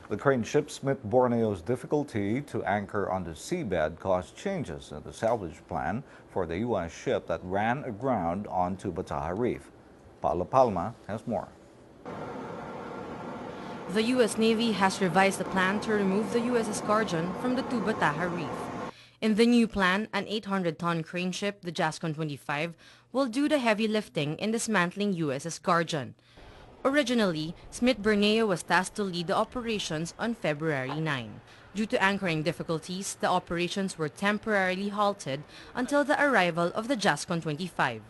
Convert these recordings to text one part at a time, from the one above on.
The crane ship Smith Borneo's difficulty to anchor on the seabed caused changes in the salvage plan for the U.S. ship that ran aground on Tubataha Reef. Paula Palma has more. The U.S. Navy has revised the plan to remove the USS Guardian from the Tubataha Reef. In the new plan, an 800-ton crane ship, the Jascon 25, will do the heavy lifting in dismantling USS Guardian. Originally, Smith Borneo was tasked to lead the operations on February 9. Due to anchoring difficulties, the operations were temporarily halted until the arrival of the Jascon 25.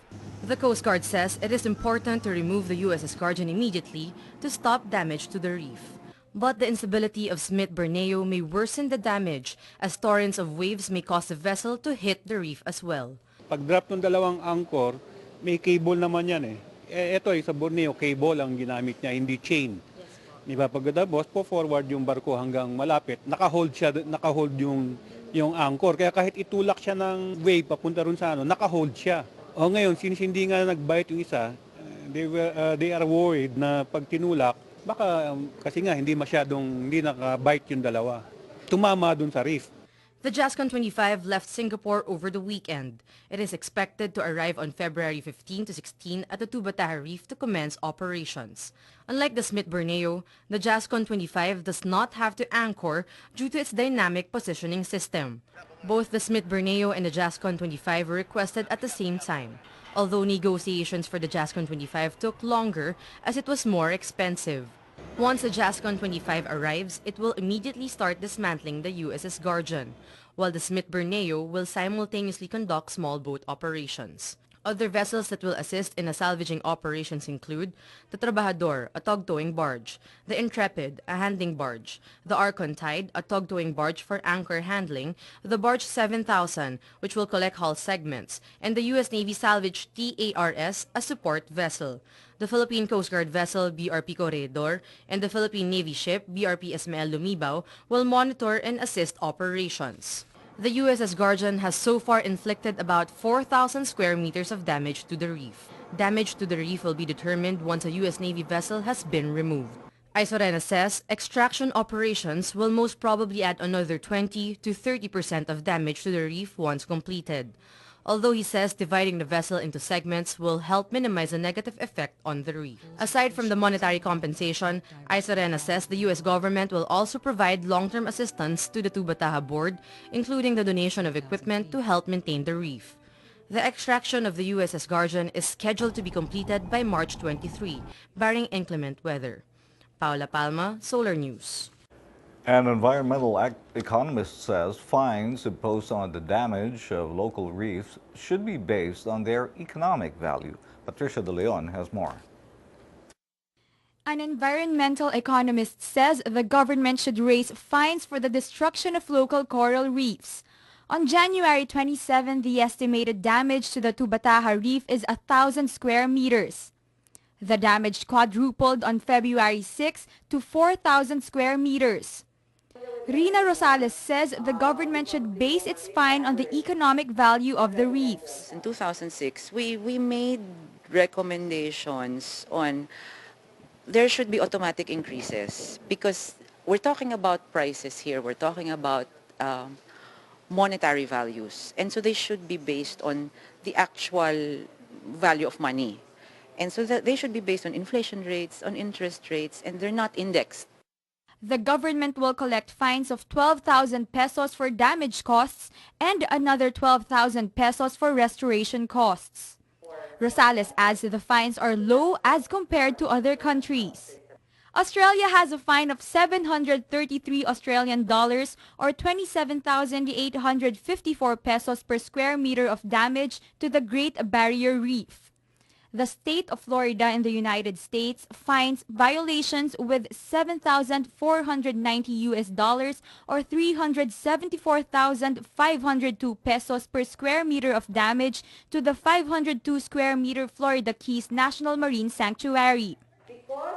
The Coast Guard says it is important to remove the USS Guardian immediately to stop damage to the reef. But the instability of Smith Borneo may worsen the damage as torrents of waves may cause the vessel to hit the reef as well. Pag-drop ng dalawang anchor, may cable naman yan eh. Ito sa Borneo, cable ang ginamit niya, hindi chain. Diba, pagkatapos po forward yung barko hanggang malapit, naka-hold yung anchor. Kaya kahit itulak siya ng wave papunta ron sa naka-hold siya. O ngayon, since hindi nga nag-bite yung isa, they are worried na pag tinulak, baka kasi nga hindi naka-bite yung dalawa. Tumama dun sa reef. The Jascon 25 left Singapore over the weekend. It is expected to arrive on February 15 to 16 at the Tubataha Reef to commence operations. Unlike the Smith Borneo, the Jascon 25 does not have to anchor due to its dynamic positioning system. Both the Smith Borneo and the Jascon 25 were requested at the same time, although negotiations for the Jascon 25 took longer as it was more expensive. Once the Jascon 25 arrives, it will immediately start dismantling the USS Guardian, while the Smith Borneo will simultaneously conduct small boat operations. Other vessels that will assist in the salvaging operations include the Trabajador, a tug-towing barge, the Intrepid, a handling barge, the Archon Tide, a tug-towing barge for anchor handling, the Barge 7000, which will collect hull segments, and the U.S. Navy salvage TARS, a support vessel. The Philippine Coast Guard vessel BRP Corredor and the Philippine Navy ship BRP Ismael Lumibao will monitor and assist operations. The USS Guardian has so far inflicted about 4,000 square meters of damage to the reef. Damage to the reef will be determined once a U.S. Navy vessel has been removed. Isorena says extraction operations will most probably add another 20 to 30% of damage to the reef once completed. Although he says dividing the vessel into segments will help minimize the negative effect on the reef. Aside from the monetary compensation, Isorena says the U.S. government will also provide long-term assistance to the Tubataha board, including the donation of equipment to help maintain the reef. The extraction of the USS Guardian is scheduled to be completed by March 23, barring inclement weather. Paula Palma, Solar News. An environmental economist says fines imposed on the damage of local reefs should be based on their economic value. Patricia De Leon has more. An environmental economist says the government should raise fines for the destruction of local coral reefs. On January 27, the estimated damage to the Tubataha Reef is 1,000 square meters. The damage quadrupled on February 6 to 4,000 square meters. Rina Rosales says the government should base its fine on the economic value of the reefs. In 2006, we made recommendations on there should be automatic increases because we're talking about prices here, we're talking about monetary values, and so they should be based on the actual value of money. And so that they should be based on inflation rates, on interest rates, and they're not indexed. The government will collect fines of 12,000 pesos for damage costs and another 12,000 pesos for restoration costs. Rosales adds that the fines are low as compared to other countries. Australia has a fine of 733 Australian dollars or 27,854 pesos per square meter of damage to the Great Barrier Reef. The state of Florida in the United States fines violations with 7,490 US dollars or 374,502 pesos per square meter of damage to the 502 square meter Florida Keys National Marine Sanctuary.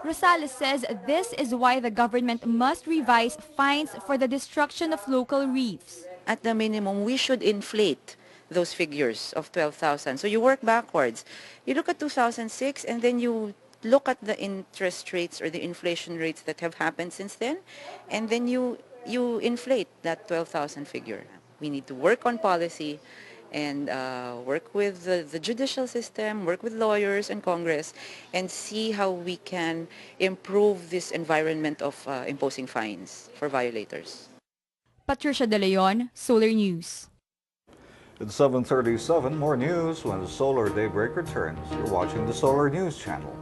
Rosales says this is why the government must revise fines for the destruction of local reefs. At the minimum, we should inflate those figures of 12,000. So you work backwards. You look at 2006 and then you look at the interest rates or the inflation rates that have happened since then, and then you inflate that 12,000 figure. We need to work on policy and work with the judicial system, work with lawyers and Congress, and see how we can improve this environment of imposing fines for violators. Patricia De Leon, Solar News. It's 7:37. More news when the Solar Daybreak returns. You're watching the Solar News Channel.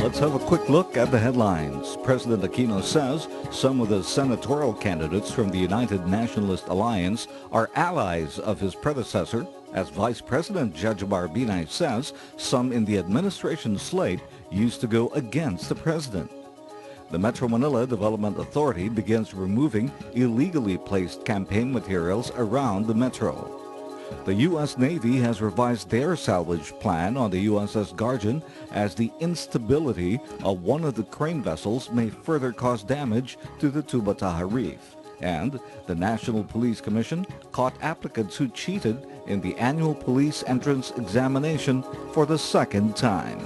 Let's have a quick look at the headlines. President Aquino says some of the senatorial candidates from the United Nationalist Alliance are allies of his predecessor, as Vice President Jajamar Binay says some in the administration slate used to go against the president. The Metro Manila Development Authority begins removing illegally placed campaign materials around the metro. The U.S. Navy has revised their salvage plan on the USS Guardian as the instability of one of the crane vessels may further cause damage to the Tubataha Reef. And the National Police Commission caught applicants who cheated in the annual police entrance examination for the second time.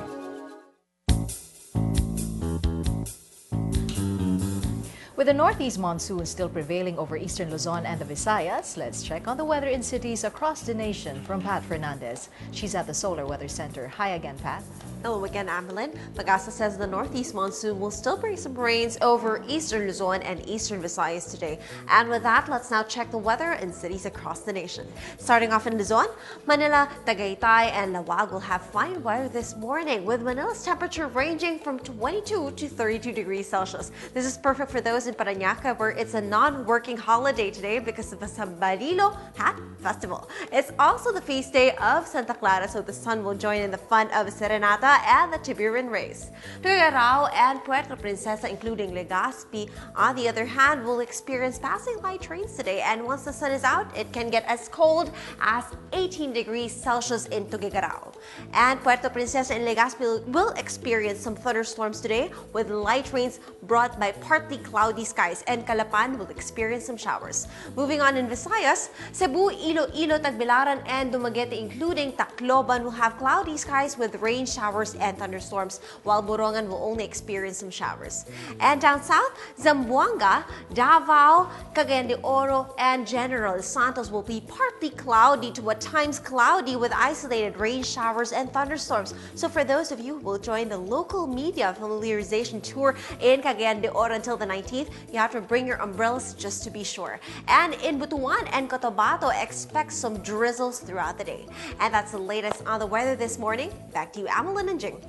With the northeast monsoon still prevailing over eastern Luzon and the Visayas, let's check on the weather in cities across the nation from Pat Fernandez. She's at the Solar Weather Center. Hi again, Pat. Hello again, Amelin. Pagasa says the northeast monsoon will still bring some rains over eastern Luzon and eastern Visayas today. And with that, let's now check the weather in cities across the nation. Starting off in Luzon, Manila, Tagaytay, and Lawag will have fine weather this morning, with Manila's temperature ranging from 22 to 32 degrees Celsius. This is perfect for those in Parañaque, where it's a non-working holiday today because of the Sambalilo Hat Festival. It's also the feast day of Santa Clara, so the sun will join in the fun of Serenata and the Tiburon race. Tuguegarao and Puerto Princesa, including Legazpi, on the other hand, will experience passing light rains today, and once the sun is out, it can get as cold as 18 degrees Celsius in Tuguegarao. And Puerto Princesa and Legazpi will experience some thunderstorms today, with light rains brought by partly cloudy skies, and Calapan will experience some showers. Moving on in Visayas, Cebu, Iloilo, Tagbilaran, and Dumaguete, including Tacloban, will have cloudy skies with rain showers and thunderstorms, while Borongan will only experience some showers. And down south, Zamboanga, Davao, Cagayan de Oro, and General Santos will be partly cloudy to at times cloudy with isolated rain showers and thunderstorms. So for those of you who will join the local media familiarization tour in Cagayan de Oro until the 19th, you have to bring your umbrellas just to be sure. And in Butuan and Cotabato, expect some drizzles throughout the day. And that's the latest on the weather this morning. Back to you, Amalyn and Jing.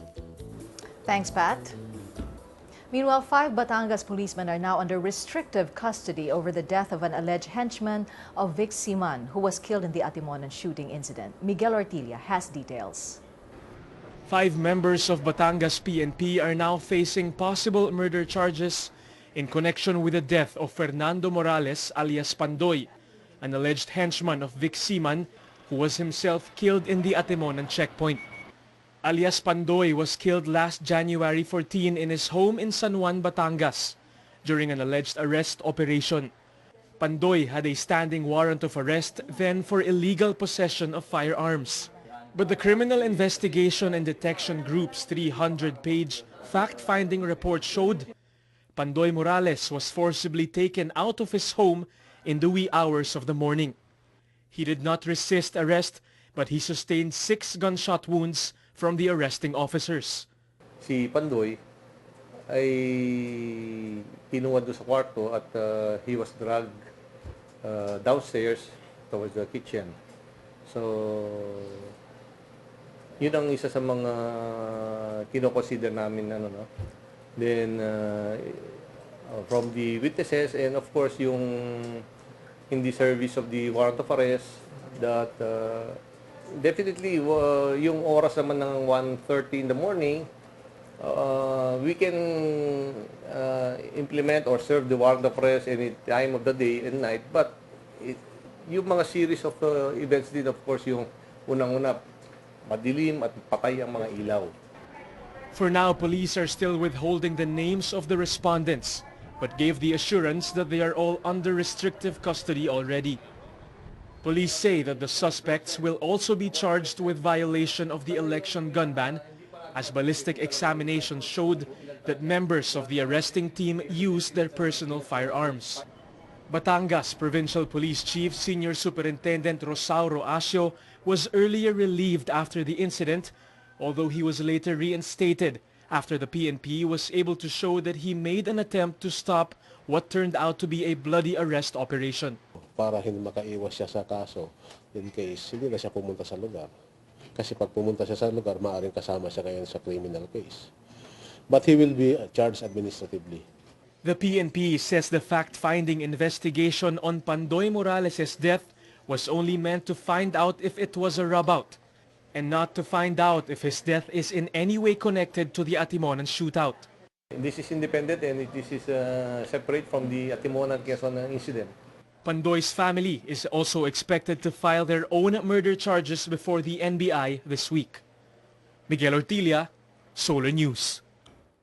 Thanks, Pat. Meanwhile, 5 Batangas policemen are now under restrictive custody over the death of an alleged henchman of Vic Siman, who was killed in the Atimonan shooting incident. Miguel Ortilla has details. 5 members of Batangas PNP are now facing possible murder charges in connection with the death of Fernando Morales alias Pandoy, an alleged henchman of Vic Siman who was himself killed in the Atimonan checkpoint. Alias Pandoy was killed last January 14 in his home in San Juan, Batangas during an alleged arrest operation. Pandoy had a standing warrant of arrest then for illegal possession of firearms. But the Criminal Investigation and Detection Group's 300-page fact-finding report showed Pandoy Morales was forcibly taken out of his home in the wee hours of the morning. He did not resist arrest, but he sustained 6 gunshot wounds from the arresting officers. Si Pandoy ay kinuha doon sa kwarto at he was dragged downstairs towards the kitchen. So, yun ang isa sa mga kino-consider namin ano, no? Then from the witnesses and of course yung in the service of the warrant of arrest that definitely yung oras naman ng 1:30 in the morning we can implement or serve the warrant of arrest any time of the day and night, but yung mga series of events din of course yung unang-una madilim at patay ang mga ilaw. For now, police are still withholding the names of the respondents, but gave the assurance that they are all under restrictive custody already. Police say that the suspects will also be charged with violation of the election gun ban, as ballistic examinations showed that members of the arresting team used their personal firearms. Batangas Provincial Police Chief Senior Superintendent Rosauro Asio was earlier relieved after the incident, although he was later reinstated after the PNP was able to show that he made an attempt to stop what turned out to be a bloody arrest operation. Para hindi makaiwas siya sa kaso, in case hindi na siya pumunta sa lugar. Kasi pag pumunta siya sa lugar, maaaring kasama siya ngayon sa criminal case. But he will be charged administratively. The PNP says the fact-finding investigation on Pandoy Morales' death was only meant to find out if it was a rub-out, and not to find out if his death is in any way connected to the Atimonan shootout. This is independent and this is separate from the Atimonan Quezon incident. Pandoy's family is also expected to file their own murder charges before the NBI this week. Miguel Ortilla, Solar News.